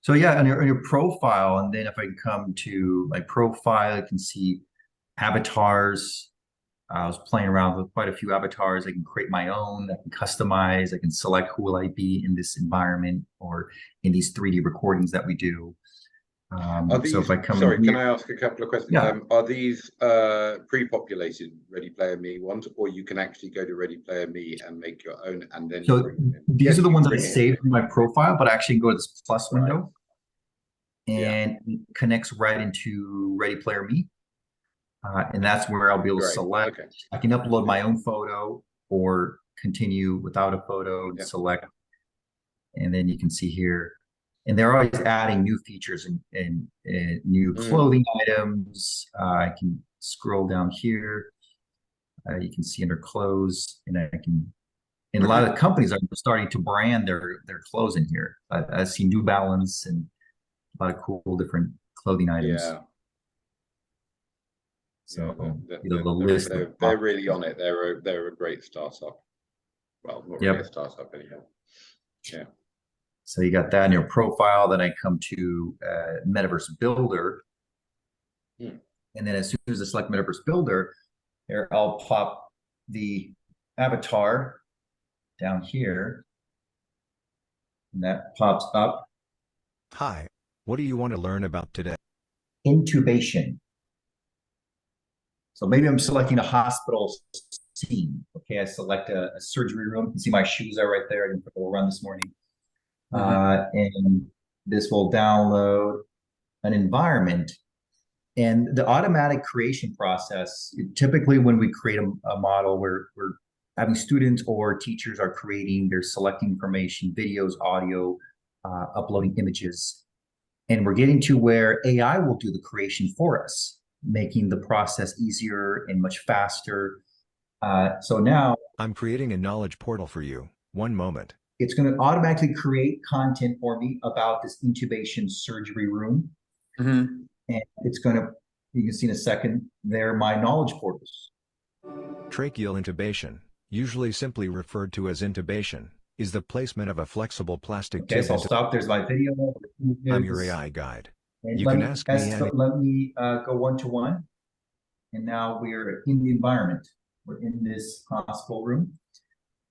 So yeah, on your profile, and then if I come to my profile, I can see avatars. I was playing around with quite a few avatars. I can create my own. I can customize. I can select who will I be in this environment or in these 3D recordings that we do. Are So if these, I come in sorry, can here, I ask a couple of questions? yeah. Are these pre-populated Ready Player Me ones, or you can actually go to Ready Player Me and make your own and then So bring it in? these are Yes, the you ones can that I bring it in. saved in my profile, but I actually go to this plus Right. window Yeah. and it connects right into Ready Player Me. And that's where I'll be able to Great. select. Okay. I can upload my own photo or continue without a photo and Yeah. select. And then you can see here, and they're always adding new features and new clothing items. I can scroll down here. You can see under clothes, and I can. And a lot of companies are starting to brand their clothes in here. I see New Balance and a lot of cool different clothing items. Yeah. Yeah. So the list. They're really on it. They're a great startup. Well, not really a Yep. startup anyhow. Yeah. So you got that in your profile. Then I come to Metaverse Builder. And then as soon as I select Metaverse Builder, here I'll pop the avatar down here. And that pops up. Hi, what do you want to learn about today? Intubation. So maybe I'm selecting a hospital scene. Okay, I select a surgery room. You can see my shoes are right there. I didn't put a little run this morning. And this will download an environment. And the automatic creation process, typically when we create a model where we're having students or teachers are creating, they're selecting information, videos, audio, uploading images. And we're getting to where AI will do the creation for us, making the process easier and much faster. So now I'm creating a knowledge portal for you. One moment. It's going to automatically create content for me about this intubation surgery room. And it's going to, you can see in a second, there my knowledge portals. Tracheal intubation, usually simply referred to as intubation, is the placement of a flexible plastic tube. So I'll stop. There's my video. I'm your AI guide. And You can ask me let me go one-to-one. And now we're in the environment. We're in this hospital room.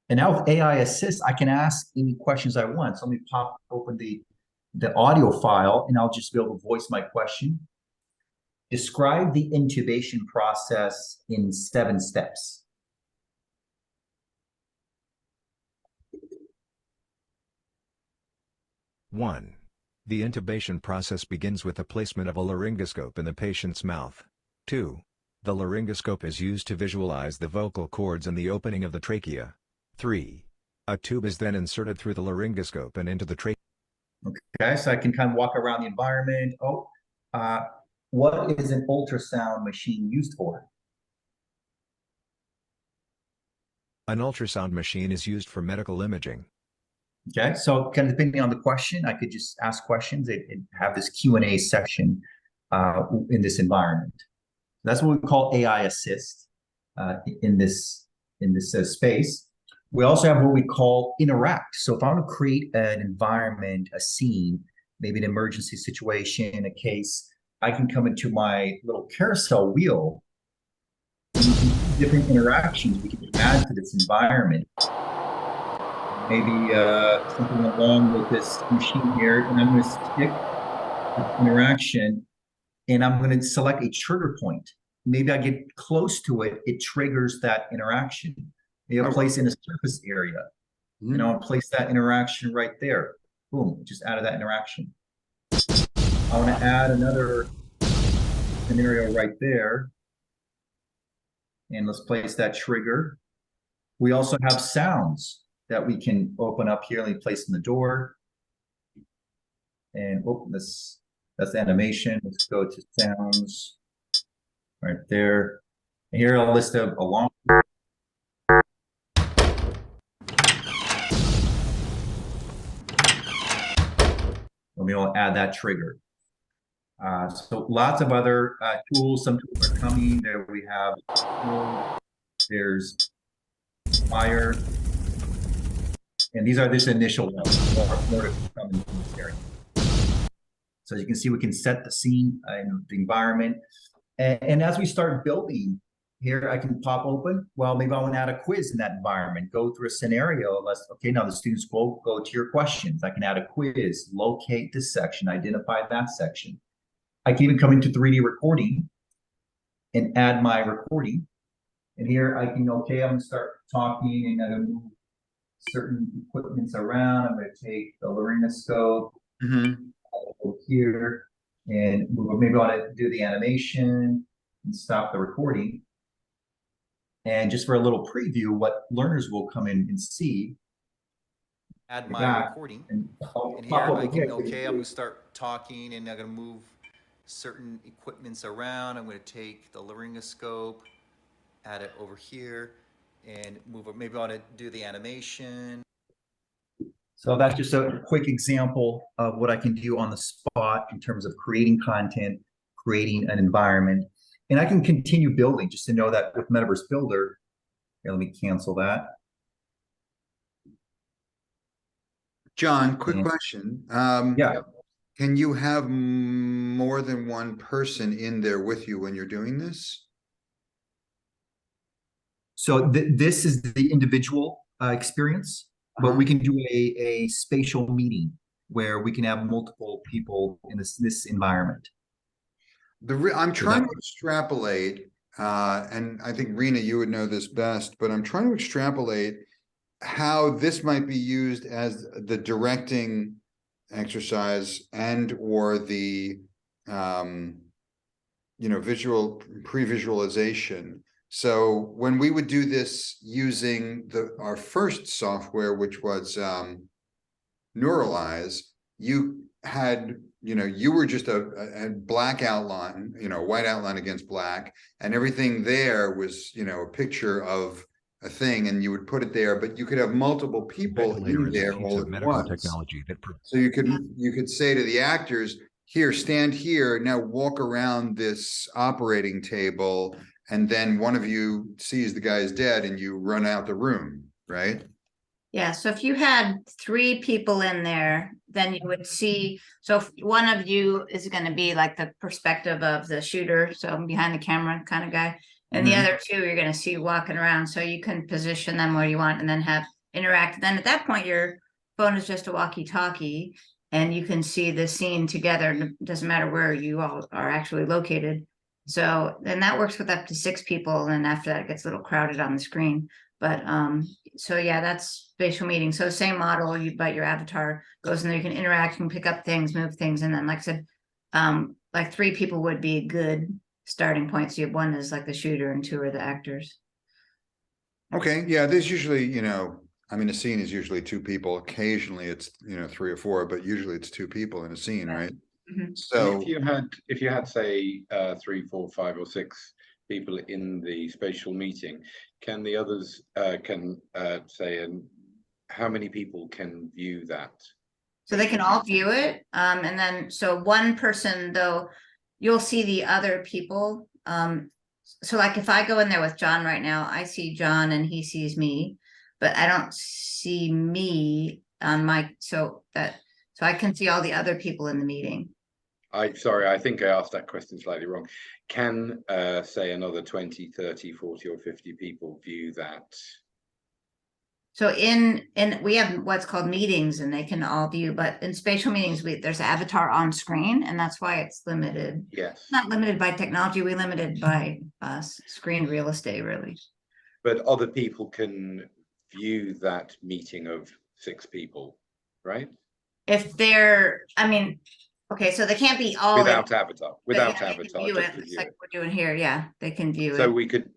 And now with AI Assist, I can ask any questions I want. So let me pop open the audio file, and I'll just be able to voice my question. Describe the intubation process in 7 steps. One. The intubation process begins with the placement of a laryngoscope in the patient's mouth. 2. The laryngoscope is used to visualize the vocal cords and the opening of the trachea. 3. A tube is then inserted through the laryngoscope and into the trachea. Okay, so I can kind of walk around the environment. What is an ultrasound machine used for? An ultrasound machine is used for medical imaging. Okay, so kind of depending on the question, I could just ask questions and have this Q&A section in this environment. That's what we call AI Assist in this space. We also have what we call interact. So if I want to create an environment, a scene, maybe an emergency situation, a case, I can come into my little carousel wheel, different interactions we can add to this environment. Maybe something along with this machine here, and I'm going to stick this interaction, and I'm going to select a trigger point. Maybe I get close to it, it triggers that interaction. Maybe I'll place in a surface area. And I'll place that interaction right there. Boom, just added that interaction. I want to add another scenario right there. And let's place that trigger. We also have sounds that we can open up here. Let me place in the door. And that's the animation. Let's go to sounds right there. And here I'll list a long. We'll add that trigger. So lots of other tools. Some tools are coming. There we have. There's fire. And these are this initial ones. More to come in this area. So as you can see, we can set the scene and the environment. And as we start building here, I can pop open. Well, maybe I want to add a quiz in that environment, go through a scenario. Okay, now the students go to your questions. I can add a quiz, locate this section, identify that section. I can even come into 3D recording and add my recording. And here I can, okay, I'm gonna start talking and I'm gonna move certain equipments around. I'm gonna take the laryngoscope over here and move, maybe I wanna do the animation and stop the recording. And just for a little preview, what learners will come in and see. Add my recording. And here I can, okay, I'm gonna start talking and I'm gonna move certain equipments around. I'm gonna take the laryngoscope, add it over here and move it. Maybe I wanna do the animation. So that's just a quick example of what I can do on the spot in terms of creating content, creating an environment. And I can continue building just to know that with Metaverse Builder, here, let me cancel that. John, quick question. Yeah. Can you have more than one person in there with you when you're doing this? So this is the individual experience, but we can do a spatial meeting where we can have multiple people in this environment. I'm trying to extrapolate, and I think Rena, you would know this best, but I'm trying to extrapolate how this might be used as the directing exercise and or the visual pre-visualization. So when we would do this using our first software, which was Neuralize, you had you were just a black outline, white outline against black, and everything there was a picture of a thing, and you would put it there, but you could have multiple people in there all at once. Technology that so you could say to the actors, here, stand here, now walk around this operating table, and then one of you sees the guy's dead and you run out the room, right? Yeah, so if you had 3 people in there, then you would see, so if one of you is going to be like the perspective of the shooter, so behind the camera kind of guy, and the other 2 you're going to see walking around, so you can position them where you want and then have interact. Then at that point, your phone is just a walkie-talkie, and you can see the scene together. It doesn't matter where you all are actually located. So then that works with up to 6 people, and after that, it gets a little crowded on the screen. But so yeah, that's spatial meeting. So same model, but your avatar goes in there, you can interact, you can pick up things, move things, and then like I said, like 3 people would be a good starting point. So you have 1 is like the shooter and 2 are the actors. Okay, yeah, there's usually, I mean, a scene is usually 2 people. Occasionally it's 3 or 4, but usually it's 2 people in a scene, right? So if you had say 3, 4, 5, or 6 people in the spatial meeting, can the others say, and how many people can view that? So they can all view it, and then so one person though, you'll see the other people. So like if I go in there with John right now, I see John and he sees me, but I don't see me on my, so I can see all the other people in the meeting. Sorry, I think I asked that question slightly wrong. Can say another 20, 30, 40 or 50 people view that? So in we have what's called meetings, and they can all view, but in spatial meetings, there's avatar on screen, and that's why it's limited. Yes. Not limited by technology, we limited by screen real estate, really. But other people can view that meeting of 6 people, right? If they're, I mean, okay, so they can't be all without avatar. Without yeah, avatar, view just it. to It's view like it. we're doing here, yeah, they can view So it. we could,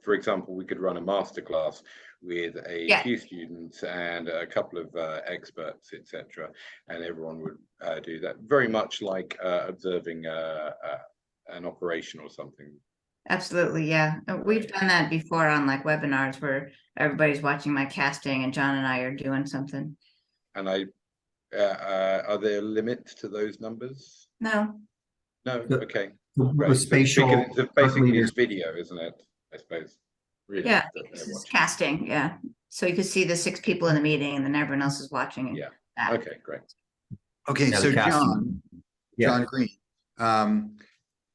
for example, we could run a masterclass with a few students and a couple of experts, etc., and everyone would do that. Very much like observing an operation or something. Absolutely, yeah. We've done that before on like webinars where everybody's watching my casting and John and I are doing something. And are there limits to those numbers? No. No. Okay. Right. Spatial, because basically it's video, isn't it? I suppose. Really, yeah, it's casting. Yeah. So you could see the 6 people in the meeting, and then everyone else is watching. Yeah. Okay. Great. Okay. So John, John Green.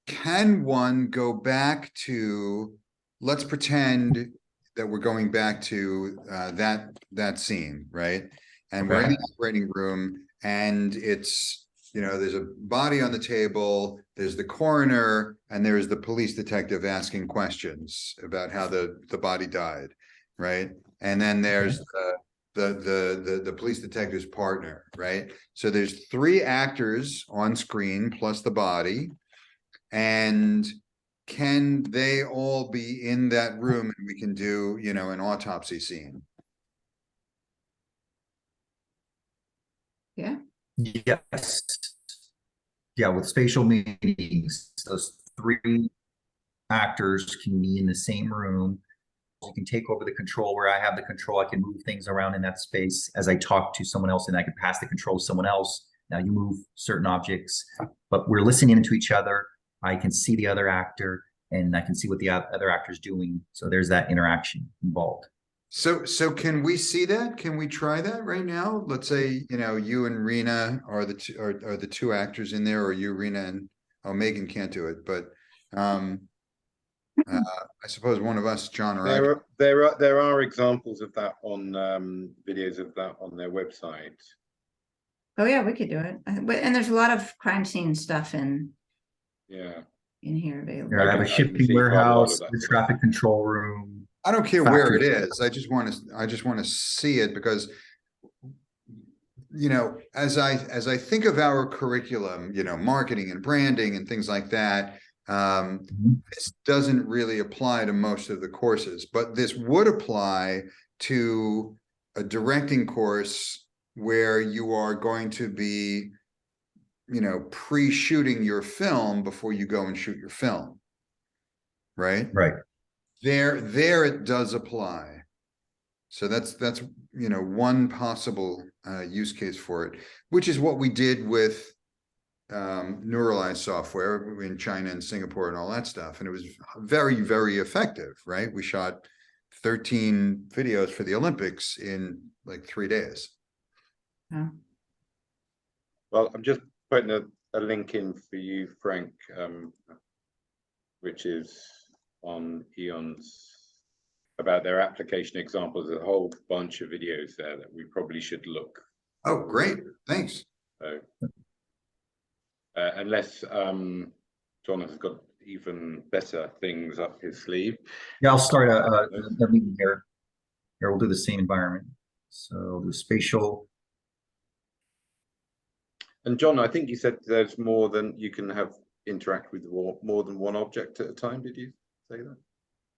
Can one go back to, let's pretend that we're going back to that scene, right? And we're in the operating room, and it's, there's a body on the table, there's the coroner, and there's the police detective asking questions about how the body died, right? And then there's the police detective's partner, right? So there's 3 actors on screen plus the body. And can they all be in that room and we can do, an autopsy scene? Yeah. Yes. Yeah, with spatial meetings, those 3 actors can be in the same room. You can take over the control where I have the control. I can move things around in that space as I talk to someone else, and I can pass the control to someone else. Now you move certain objects, but we're listening into each other. I can see the other actor, and I can see what the other actor's doing. So there's that interaction involved. So can we see that? Can we try that right now? Let's say, you and Rena are the 2 actors in there, or you, Rena, and Megan can't do it, but I suppose one of us, John or I. There are examples of that on videos of that on their website. Oh yeah, we could do it. And there's a lot of crime scene stuff in here available. I have a shipping warehouse, the traffic control room. I don't care where it is. I just want to see it, because as I think of our curriculum, marketing and branding and things like that, this doesn't really apply to most of the courses, but this would apply to a directing course where you are going to be, pre-shooting your film before you go and shoot your film, right? Right. There it does apply. So that's one possible use case for it, which is what we did with neuralized software in China and Singapore and all that stuff, and it was very, very effective, right? We shot 13 videos for the Olympics in like 3 days. Yeah. Well, I'm just putting a link in for you, Frank, which is on EON's, about their application examples. There's a whole bunch of videos there that we probably should look. Oh, great. Thanks. So, unless John has got even better things up his sleeve. Yeah, I'll start a meeting here. Here, we'll do the same environment. So the spatial. And John, I think you said there's more than you can have interact with more than one object at a time. Did you say that?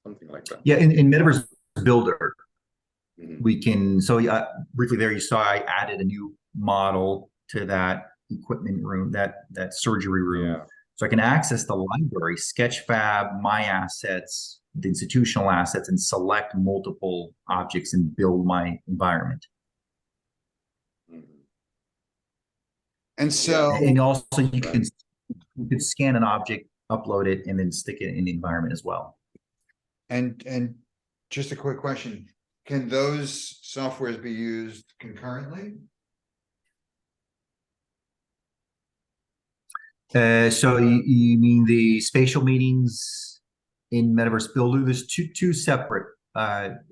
Something like that. Yeah, in Metaverse Builder, we can, so briefly there you saw I added a new model to that equipment room, that surgery room. Yeah. So I can access the library, Sketchfab, my assets, the institutional assets, and select multiple objects and build my environment. And so, and also you can scan an object, upload it, and then stick it in the environment as well. And just a quick question: can those softwares be used concurrently? So you mean the spatial meetings in Metaverse Builder? There's two separate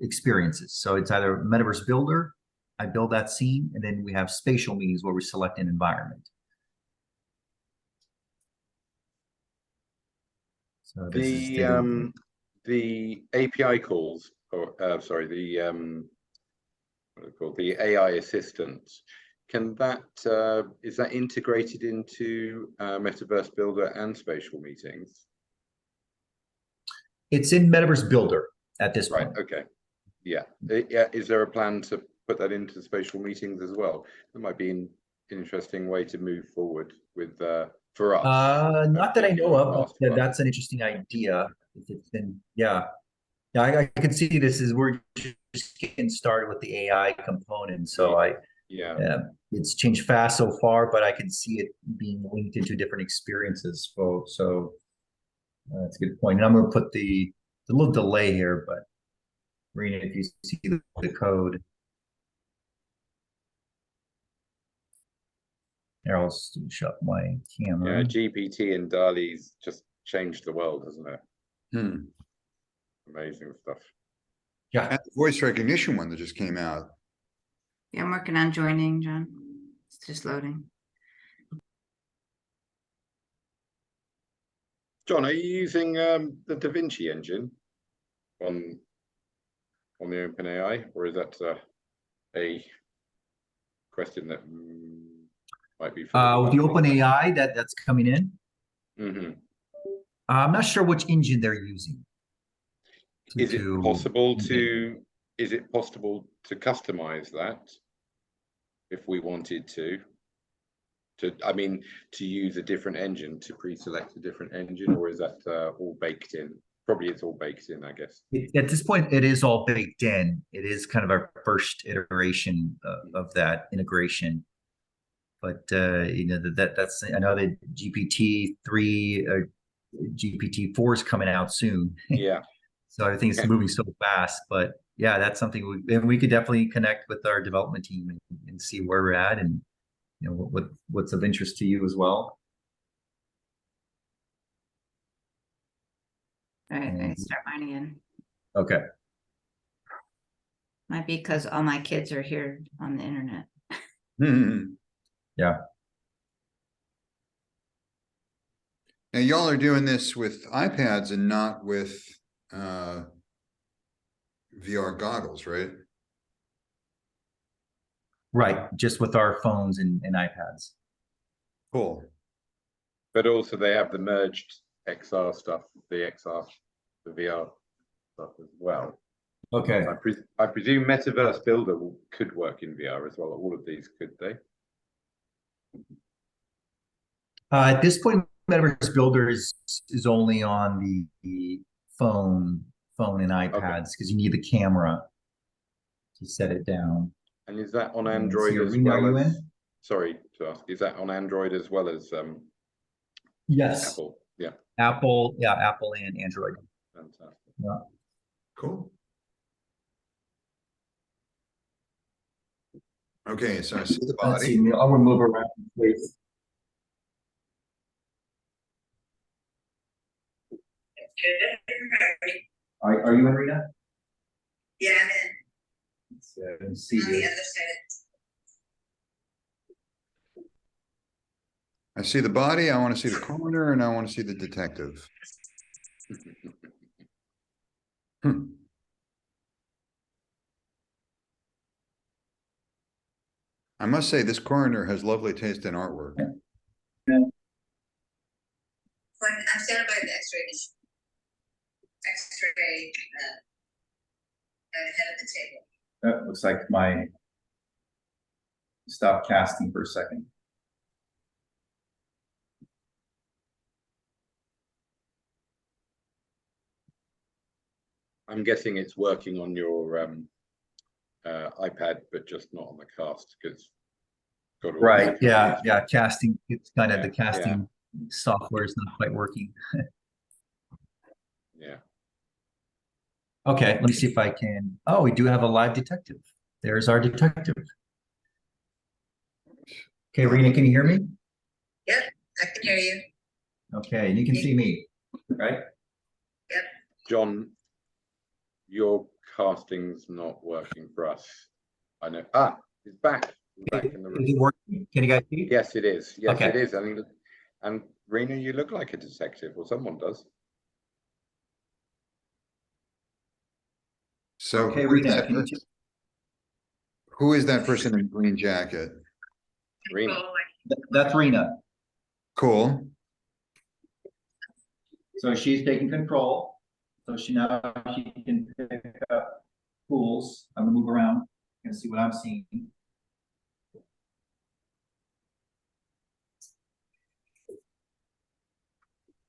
experiences. So it's either Metaverse Builder, I build that scene, and then we have spatial meetings where we select an environment. So the API calls, or sorry, what are they called? The AI assistants. Can that is that integrated into Metaverse Builder and spatial meetings? It's in Metaverse Builder at this point. Right. Okay. Yeah. Yeah. Is there a plan to put that into spatial meetings as well? That might be an interesting way to move forward with for us. Not that I know of, but that's an interesting idea. If it's been, yeah, I can see this is we're just getting started with the AI component. So it's changed fast so far, but I can see it being linked into different experiences. So that's a good point. And I'm going to put the little delay here, but Rena, if you see the code. Here, I'll switch up my Yeah, camera. GPT and DALL-E's just changed the world, hasn't it? Hmm. Amazing stuff. Yeah. And the voice recognition one that just came out. Yeah, I'm working on joining, John. It's just loading. John, are you using the Da Vinci engine on the OpenAI, or is that a question that might be for With the OpenAI that's coming in, Mm-hmm. I'm not sure which engine they're using. Is it possible to customize that if we wanted to use a different engine, to pre-select a different engine, or is that all baked in? Probably it's all baked in, I guess. At this point, it is all baked in. It is kind of our first iteration of that integration. But you know, that's, I know that GPT-3 GPT-4 is coming out soon. Yeah. So everything is moving so fast. But yeah, that's something we could definitely connect with our development team and see where we're at, and you know what's of interest to you as well. All right, I start mine again. Okay. Might be because all my kids are here on the internet. Yeah. Now y'all are doing this with iPads and not with VR goggles, right? Right. Just with our phones and iPads. Cool. But also they have the merged XR stuff, the VR stuff as well. Okay. I presume Metaverse Builder could work in VR as well. All of these, could they? At this point, Metaverse Builder is only on the phone and iPads, because you need the camera to set it down. And is that on Android as well as? Sorry to ask. Is that on Android as well as Yes. Apple? Yeah. Apple and Android. Fantastic. Yeah. Cool. Okay, so I see the Let's body. see. I'll move around, please. Are you in, Rita? Yeah, I'm in. Let's see On the you. other side. I see the body, I want to see the coroner, and I want to see the detective. I must say, this coroner has lovely taste in artwork. I'm standing by the X-ray machine. X-ray head of the table. That looks like my stop casting for a second. I'm guessing it's working on your iPad, but just not on the cast, because Right. Yeah. Yeah. Casting. It's kind of the Yeah, casting software is not quite working. Yeah. Okay. Let me see if I can. Oh, we do have a live detective. There's our detective. Okay, Rena, can you hear me? Yep, I can hear you. Okay, and you can see me, right? Yep. John, your casting's not working for us. I know. Ah, it's back. He's back in the room. Is it working? Can you guys see? Yes, it is. Yes, Okay. it is. And Rena, you look like a detective, or someone does. So Okay, who is Rena, that can you person? Who is that person in the green jacket? Rena. That's Rena. Cool. So she's taking control. So she can pick up tools. I'm gonna move around and see what I'm seeing.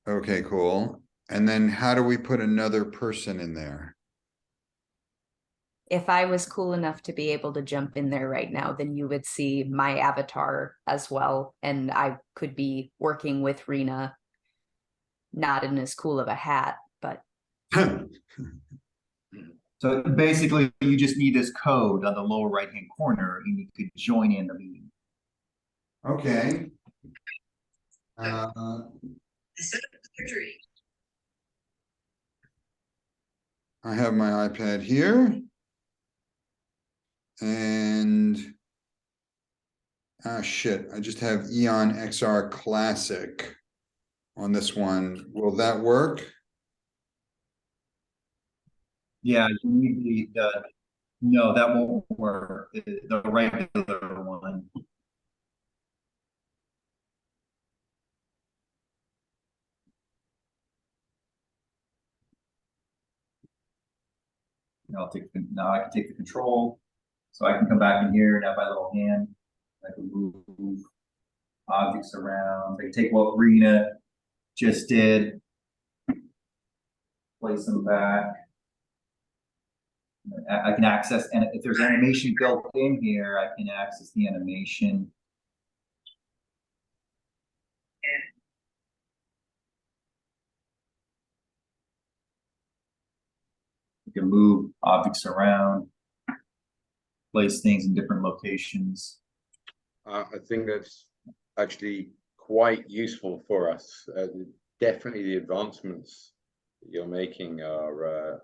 Okay, cool. And then how do we put another person in there? If I was cool enough to be able to jump in there right now, then you would see my avatar as well. And I could be working with Rena, not in as cool of a hat, but. So basically, you just need this code on the lower right-hand corner, and you could join in the meeting. Okay. Set up surgery. I have my iPad here. And shit, I just have EON XR Classic on this one. Will that work? Yeah, you need no, that won't work. The regular one. Now I can take the control, so I can come back in here and have my little hand. I can move objects around. I can take what Rena just did, place them back. I can access, and if there's animation built in here, I can access the animation. You can move objects around, place things in different locations. I think that's actually quite useful for us. Definitely the advancements that you're making are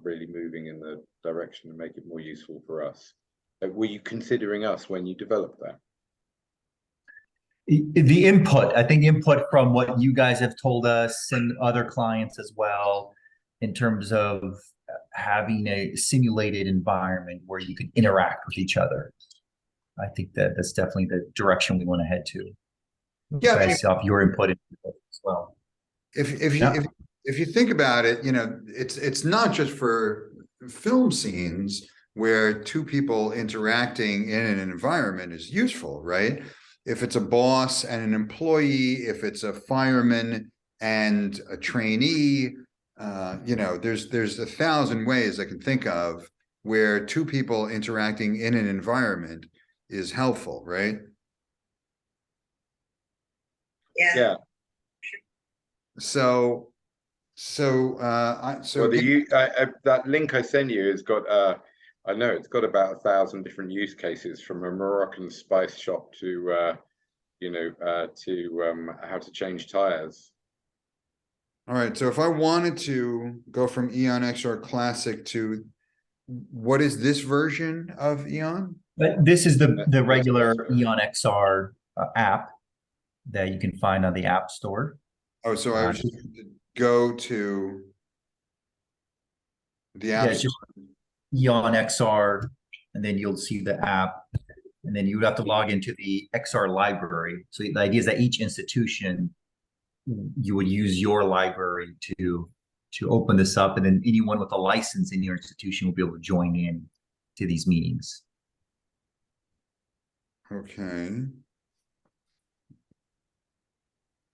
really moving in the direction to make it more useful for us. Were you considering us when you developed that? The input, I think input from what you guys have told us and other clients as well, in terms of having a simulated environment where you can interact with each other. I think that's definitely the direction we want to head to. Yeah, based off your input as well. If you think about it, you know, it's not just for film scenes where two people interacting in an environment is useful, right? If it's a boss and an employee, if it's a fireman and a trainee, you know, there's 1,000 ways I can think of where two people interacting in an environment is helpful, right? Yeah. So well, that link I sent you has got I know it's got about 1,000 different use cases, from a Moroccan spice shop to how to change tires. All right, so if I wanted to go from EON XR Classic to, what is this version of EON? But this is the regular EON XR app that you can find on the App Store. Oh, so I was just go to the app. Yeah, it's just EON XR, and then you'll see the app, and then you would have to log into the XR library. So the idea is that each institution, you would use your library to open this up, and then anyone with a license in your institution will be able to join in to these meetings. Okay.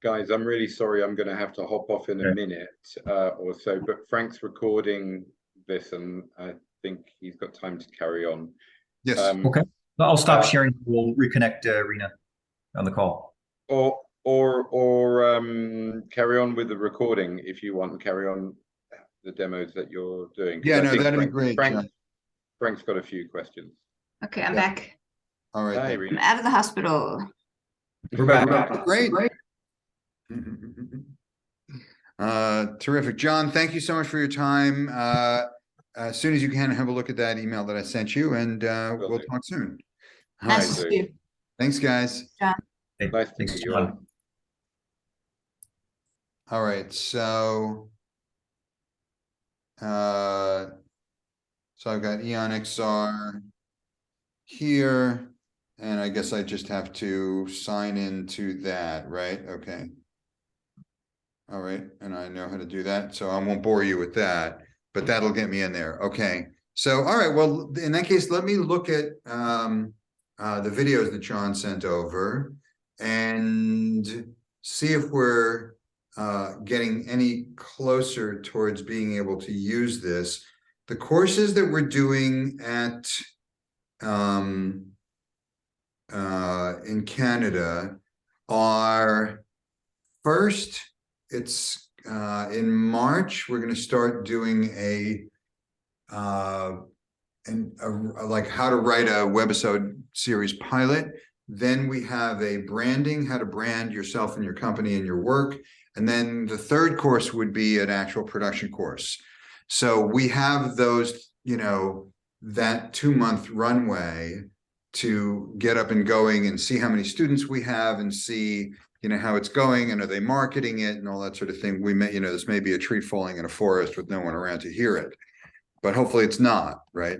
Guys, I'm really sorry. I'm going to have to hop off in a minute or so, but Frank's recording this, and I think he's got time to carry on. Yes. Okay. I'll stop sharing. We'll reconnect Rena on the call. Or carry on with the recording if you want to carry on the demos that you're doing. Yeah, no, that'd be great. Frank's got a few questions. Okay, I'm back. All right. Hi, I'm out of the hospital. We're back. Great. Terrific. John, thank you so much for your time. As soon as you can, have a look at that email that I sent you, and we'll talk soon. All Nice right. to see you. Thanks, guys. John. Hey, Nice to thanks, meet you. John. All right, so I've got EON XR here, and I guess I just have to sign into that, right? Okay. All right, and I know how to do that, so I won't bore you with that, but that'll get me in there. Okay, so all right, well, in that case, let me look at the videos that John sent over and see if we're getting any closer towards being able to use this. The courses that we're doing at in Canada are, first, it's in March, we're going to start doing like how to write a webisode series pilot. Then we have a branding, how to brand yourself and your company and your work. And then the third course would be an actual production course. So we have those, that 2-month runway to get up and going and see how many students we have and see, how it's going and are they marketing it and all that sort of thing. We may, this may be a tree falling in a forest with no one around to hear it, but hopefully it's not, right?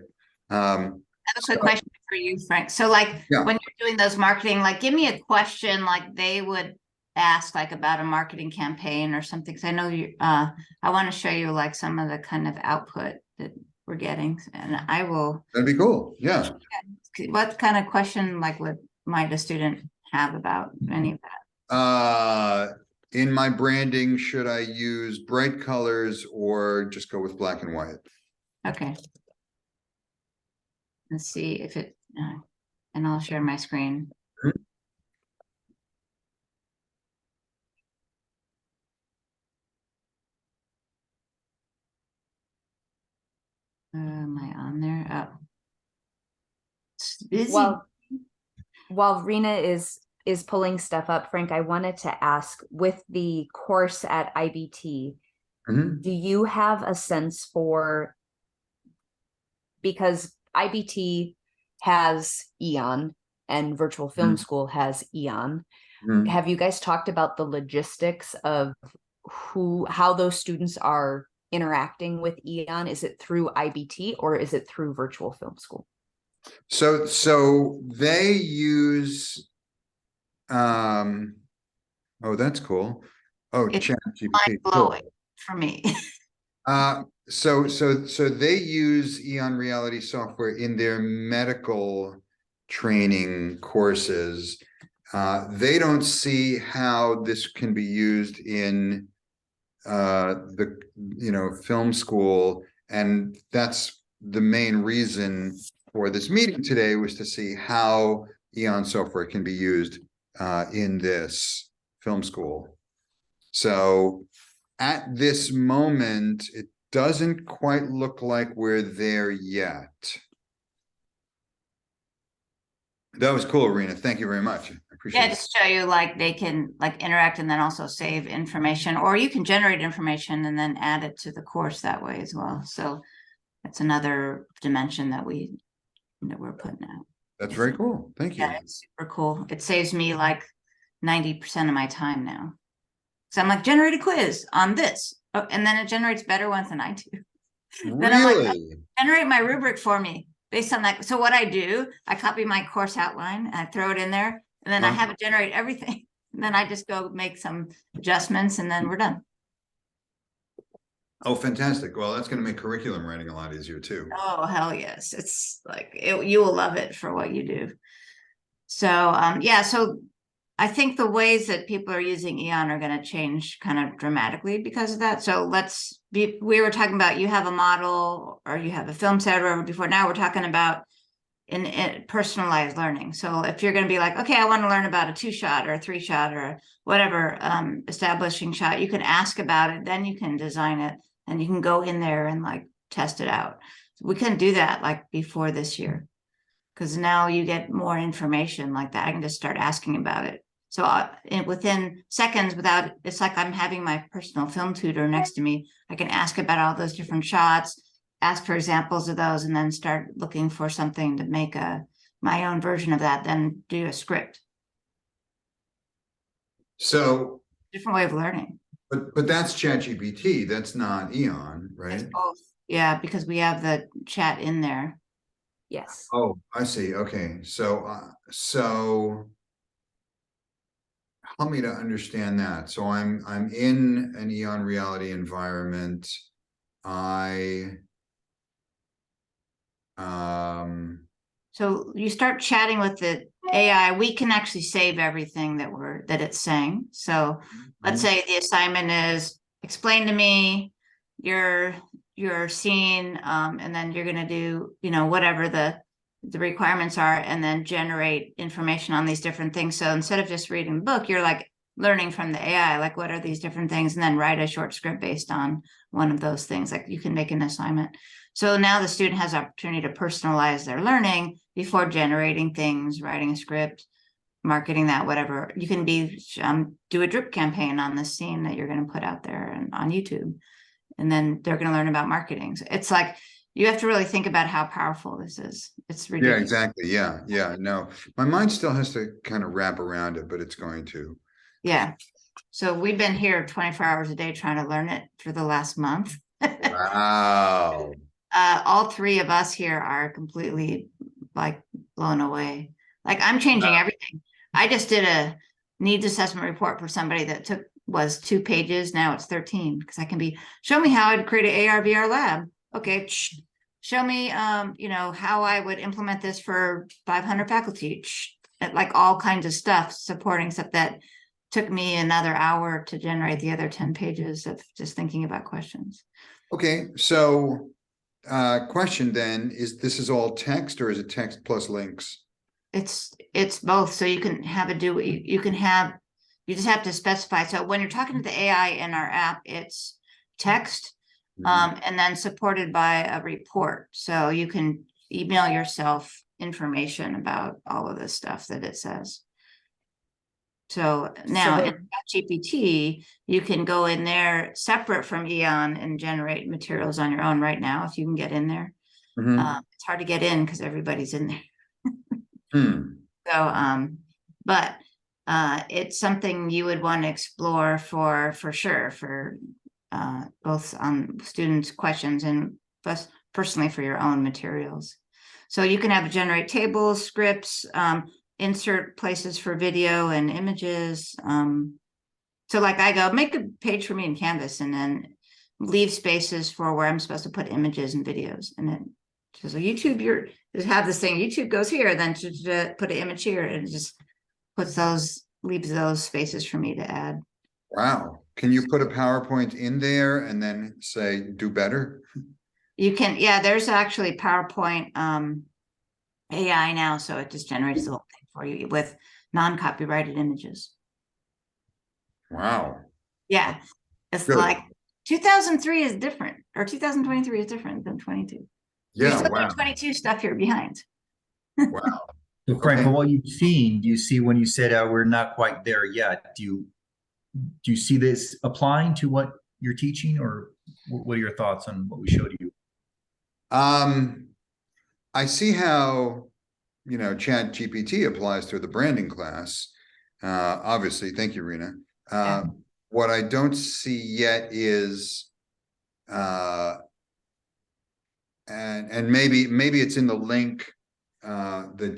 I have a quick question for you, Frank. So when you're doing those marketing, give me a question like they would ask about a marketing campaign or something. Because I know I want to show you some of the kind of output that we're getting, and I will. That'd be cool. Yeah. What kind of question might a student have about any of that? In my branding, should I use bright colors or just go with black and white? Okay. Let's see if it, and I'll share my screen. Am I on there? Oh. It's busy. While Rena is pulling stuff up, Frank, I wanted to ask, with the course at IBT, do you have a sense for, because IBT has EON and Virtual Film School has EON. Have you guys talked about the logistics of how those students are interacting with EON? Is it through IBT or is it through Virtual Film School? So they use, oh, that's cool. Oh, it's ChatGPT. mind-blowing for me. So they use EON reality software in their medical training courses. They don't see how this can be used in the film school, and that's the main reason for this meeting today, was to see how EON software can be used in this film school. So at this moment, it doesn't quite look like we're there yet. That was cool, Rena. Thank you very much. I appreciate it. Just show you they can interact and then also save information, or you can generate information and then add it to the course that way as well. So that's another dimension that we're putting out. That's very cool. Thank you. Yeah, it's super cool. It saves me 90% of my time now. So I'm generate a quiz on this. Oh, and then it generates better ones than I do. Then Really? I'm generate my rubric for me based on that. So what I do, I copy my course outline and I throw it in there, and then I have it generate everything. And then I just go make some adjustments and then we're done. Oh, fantastic. Well, that's going to make curriculum writing a lot easier too. Oh, hell yes. It's you will love it for what you do. So, yeah, so I think the ways that people are using EON are going to change kind of dramatically because of that. So we were talking about, you have a model or you have a film set or whatever before. Now we're talking about in personalized learning. So if you're going to be okay, I want to learn about a 2-shot or a 3-shot or whatever establishing shot, you can ask about it, then you can design it and you can go in there and test it out. We couldn't do that before this year, because now you get more information like that. I can just start asking about it. So within seconds, it's like I'm having my personal film tutor next to me. I can ask about all those different shots, ask for examples of those, and then start looking for something to make my own version of that, then do a script. So different way of learning. But that's ChatGPT. That's not EON, right? That's both. Yeah, because we have the chat in there. Yes. Oh, I see. Okay. So help me to understand that. So I'm in an EON reality environment. So you start chatting with the AI. We can actually save everything that it's saying. So let's say the assignment is explain to me your scene, and then you're going to do whatever the requirements are, and then generate information on these different things. So instead of just reading the book, you're learning from the AI, what are these different things, and then write a short script based on one of those things. You can make an assignment. So now the student has opportunity to personalize their learning before generating things, writing a script, marketing that, whatever. You can be do a drip campaign on the scene that you're going to put out there and on YouTube, and then they're going to learn about marketing. So it's like you have to really think about how powerful this is. It's ridiculous. Yeah, exactly. Yeah. No, my mind still has to kind of wrap around it, but it's going to. Yeah. So we've been here 24 hours a day trying to learn it for the last month. Wow. All three of us here are completely like blown away. Like I'm changing everything. I just did a needs assessment report for somebody that was 2 pages. Now it's 13 because I can show me how I'd create an AR VR lab. Okay. Show me, how I would implement this for 500 faculty, like all kinds of stuff supporting stuff that took me another hour to generate the other 10 pages of just thinking about questions. Okay. So, question then is this all text or is it text plus links? It's both. So you can have you just have to specify. So when you're talking to the AI in our app, it's text, and then supported by a report. So you can email yourself information about all of this stuff that it says. So now in GPT, you can go in there separate from EON and generate materials on your own right now, if you can get in there. It's hard to get in because everybody's in there. So, but it's something you would want to explore for sure, for both on students' questions and plus personally for your own materials. So you can have generate tables, scripts, insert places for video and images. So like I go, make a page for me in Canvas and then leave spaces for where I'm supposed to put images and videos. And then so YouTube, just have this thing, YouTube goes here, then to put an image here, and it just leaves those spaces for me to add. Wow. Can you put a PowerPoint in there and then say, do better? You can, yeah, there's actually PowerPoint AI now, so it just generates the whole thing for you with non-copyrighted images. Wow. Yeah. It's Good. like 2003 is different, or 2023 is different than 22. Yeah, You're still wow. doing 22 stuff here behind. Wow. So Frank, from what you've seen, do you see when you said we're not quite there yet, do you see this applying to what you're teaching, or what are your thoughts on what we showed you? I see how, Chat GPT applies to the branding class. Obviously, thank you, Rena. What I don't see yet is, and maybe it's in the link that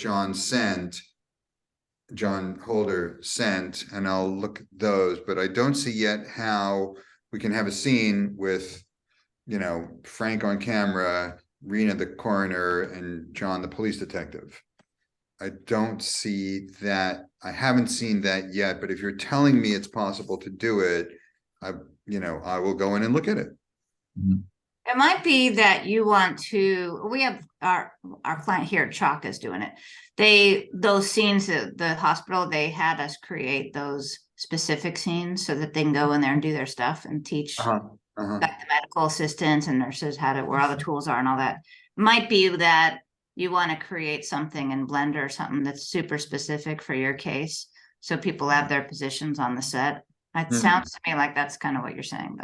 John Holder sent, and I'll look at those, but I don't see yet how we can have a scene with, Frank on camera, Rena the coroner, and John the police detective. I don't see that. I haven't seen that yet, but if you're telling me it's possible to do it, I will go in and look at it. It might be that you want to, we have our client here at Chalk is doing it. Those scenes at the hospital, they had us create those specific scenes so that they can go in there and do their stuff and teach like the medical assistants and nurses where all the tools are and all that. It might be that you want to create something in Blender or something that's super specific for your case, so people have their positions on the set. It sounds to me like that's kind of what you're saying,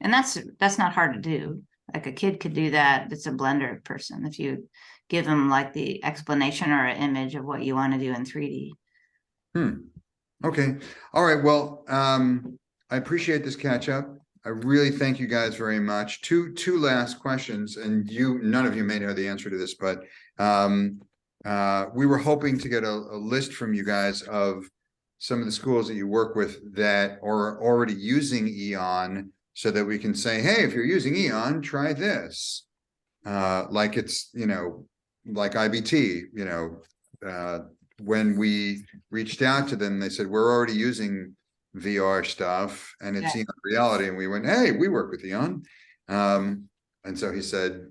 and that's not hard to do. Like a kid could do that. It's a Blender person if you give them like the explanation or an image of what you want to do in 3D. Okay. All right. Well, I appreciate this catch up. I really thank you guys very much. Two last questions, and none of you may know the answer to this, but we were hoping to get a list from you guys of some of the schools that you work with that are already using EON, so that we can say, hey, if you're using EON, try this. Like it's, like IBT, when we reached out to them, they said, we're already using VR stuff and it's EON reality. And we went, hey, we work with EON. And so he said,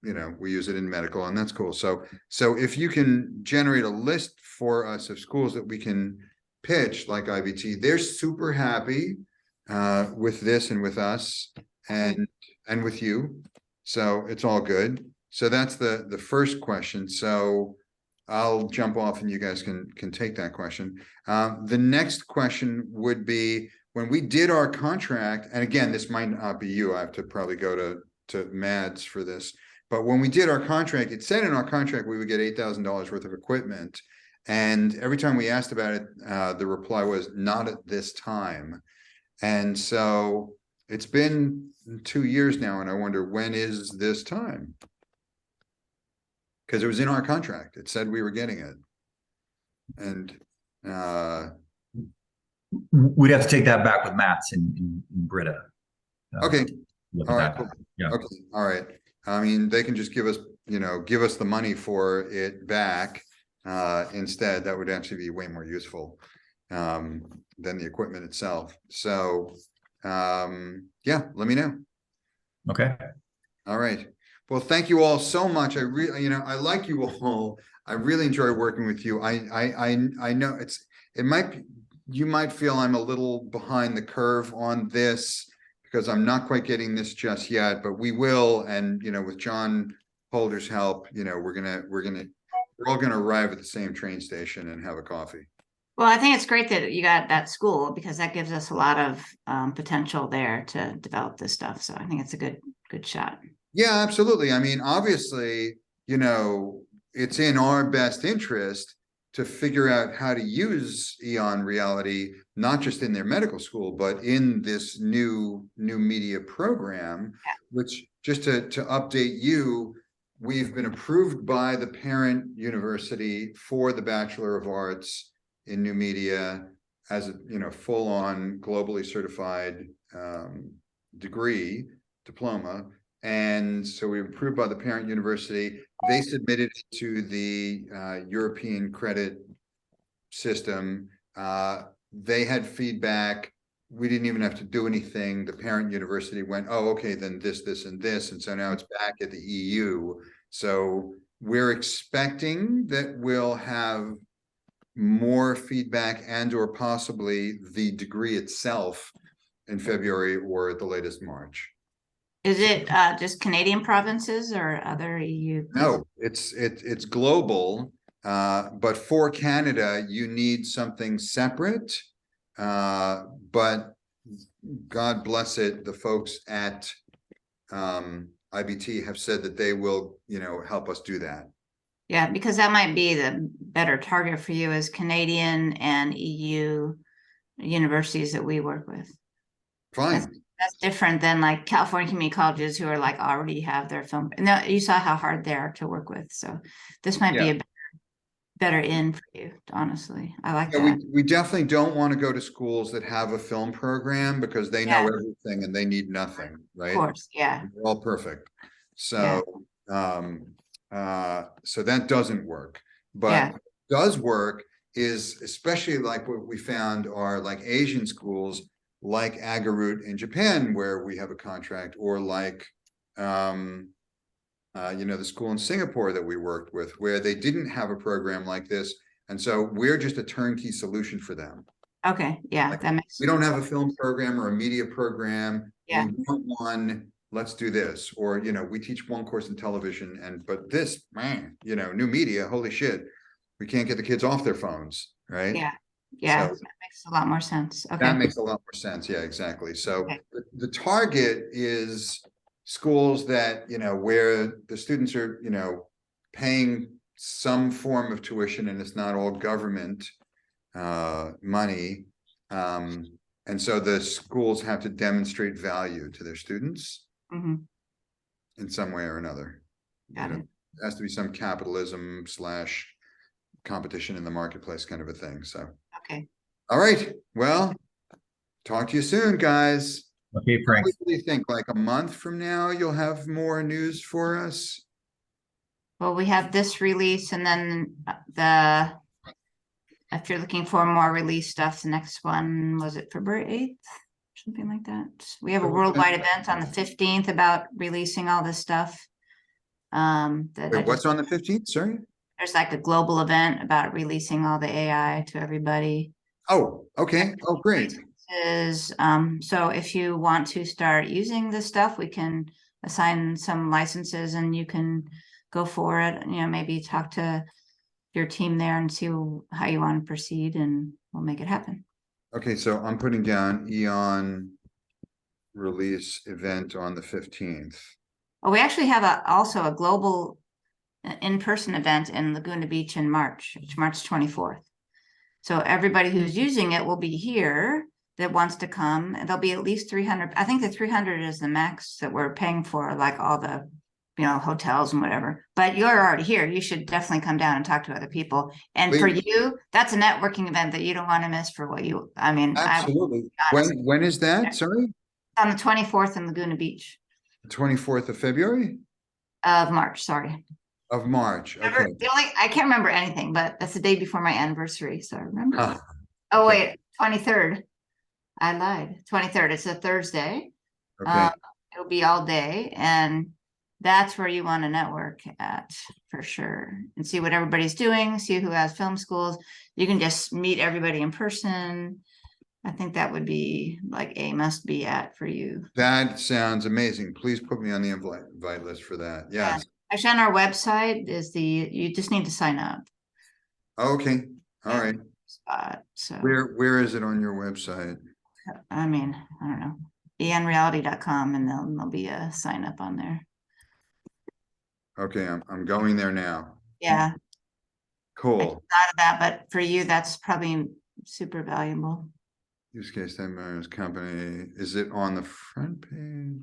we use it in medical, and that's cool. So if you can generate a list for us of schools that we can pitch like IBT, they're super happy with this and with us and with you. So it's all good. So that's the first question. So I'll jump off and you guys can take that question. The next question would be, when we did our contract, and again, this might not be you, I have to probably go to Mads for this, but when we did our contract, it said in our contract we would get $8,000 worth of equipment. And every time we asked about it, the reply was not at this time. And so it's been 2 years now, and I wonder, when is this time? Because it was in our contract. It said we were getting it. And We'd have to take that back with Mats and Britta. okay. Look All at right. that. Cool. Yeah. Okay. All right. I mean, they can just give us the money for it back instead. That would actually be way more useful than the equipment itself. So yeah, let me know. Okay. All right. Well, thank you all so much. I really, I like you all. I really enjoy working with you. I know you might feel I'm a little behind the curve on this because I'm not quite getting this just yet, but we will. And, with John Holder's help, we're all gonna arrive at the same train station and have a coffee. Well, I think it's great that you got that school, because that gives us a lot of potential there to develop this stuff. So I think it's a good shot. Yeah, absolutely. I mean, obviously, it's in our best interest to figure out how to use EON Reality, not just in their medical school, but in this new media program, which, just to update you, we've been approved by the parent university for the Bachelor of Arts in New Media as a full-on globally certified diploma. And so we were approved by the parent university. They submitted it to the European credit system. They had feedback. We didn't even have to do anything. The parent university went, oh, okay, then this, and this. And so now it's back at the EU. So we're expecting that we'll have more feedback and or possibly the degree itself in February or at the latest March. Is it just Canadian provinces or other EU? No, it's global, but for Canada, you need something separate. But God bless it, the folks at IBT have said that they will, help us do that. Yeah, because that might be the better target for you, as Canadian and EU universities that we work with. Fine. That's different than like California community colleges who are like already have their film. No, you saw how hard they are to work with. So this might be a better in for you, honestly. I like that. We definitely don't want to go to schools that have a film program because they know everything and they need nothing, right? Of course, yeah. They're all perfect. So so that doesn't work. But what does work is, especially like what we found are like Asian schools, like Agarut in Japan, where we have a contract, or like the school in Singapore that we worked with, where they didn't have a program like this, and so we're just a turnkey solution for them. Okay, yeah, like, that makes sense. We don't have a film program or a media program. Yeah. We want one, let's do this. Or we teach one course in television, but this, man, new media, holy shit, we can't get the kids off their phones, right? Yeah, so, that makes a lot more sense. Okay. That makes a lot more sense. Yeah, exactly. So the target is schools that, where the students are, paying some form of tuition and it's not all government money. And so the schools have to demonstrate value to their students in some way or another. Got it. There has to be some capitalism / competition in the marketplace kind of a thing. So okay. All right. Well, talk to you soon, guys. Okay, Frank. What do you think? Like a month from now, you'll have more news for us? Well, we have this release, and then if you're looking for more release stuff, the next one, was it February 8th? Something like that. We have a worldwide event on the 15th about releasing all this stuff. Wait, what's on the 15th? Sorry? There's like a global event about releasing all the AI to everybody. Oh, okay. Oh, great. So if you want to start using this stuff, we can assign some licenses and you can go for it. Maybe talk to your team there and see how you want to proceed, and we'll make it happen. Okay, so I'm putting down EON release event on the 15th. Well, we actually have also a global in-person event in Laguna Beach in March 24th. So everybody who's using it will be here that wants to come, and there'll be at least 300. I think the 300 is the max that we're paying for, like all the, hotels and whatever. But you're already here. You should definitely come down and talk to other people. And for you, that's a networking event that you don't want to miss for what you, Absolutely. When is that? Sorry? On the 24th in Laguna Beach. The 24th of February? Of March, sorry. Of March, okay. I can't remember anything, but that's the day before my anniversary, so I remember. Ah, oh, okay. wait, 23rd. I lied. 23rd, it's a Thursday. Okay. It'll be all day, and that's where you want to network at for sure, and see what everybody's doing, see who has film schools. You can just meet everybody in person. I think that would be like a must be at for you. That sounds amazing. Please put me on the invite list for that. Yes. Actually, on our website you just need to sign up. Okay. All right. So where is it on your website? I mean, I don't know, EON-reality.com, and there'll be a sign up on there. Okay, I'm going there now. Yeah. Cool. I thought of that, but for you, that's probably super valuable. Use case that matters company. Is it on the front page?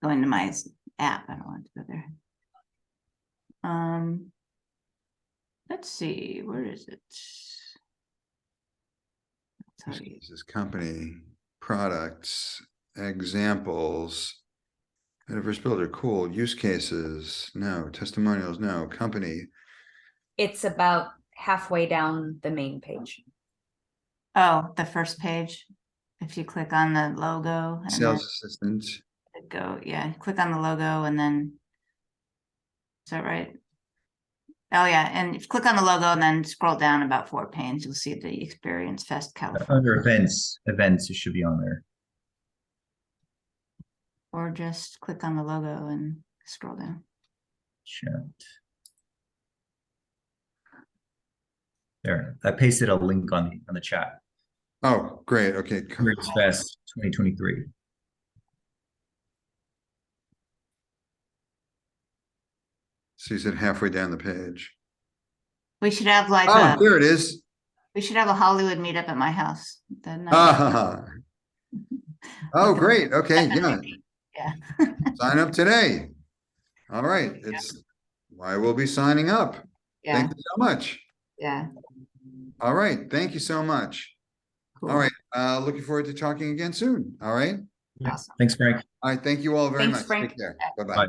Go into my app. I don't want to go there. Let's see, where is it? This is company, products, examples. Metaverse builder, cool. Use cases, no. Testimonials, no. Company. It's about halfway down the main page. Oh, the first page. If you click on the logo. And Sales assistant. Click on the logo and then, is that right? Oh yeah, and if you click on the logo and then scroll down about 4 pages, you'll see the Experience Fest California. Under events, it should be on there. Or just click on the logo and scroll down. Chat. There, I pasted a link on the chat. Oh, great. Okay. Experience Fest 2023. Sees it halfway down the page. We should have like there it is. We should have a Hollywood meetup at my house. Oh, great. Okay, yeah. Yeah. Sign up today. All right. I will be signing up. Yeah. Thank you so much. Yeah. All right. Thank you so much. Cool. All right. Looking forward to talking again soon. All right. Awesome. Thanks, Frank. All right. Thank you all very Thanks, much. Frank. Take care. Bye-bye. Bye.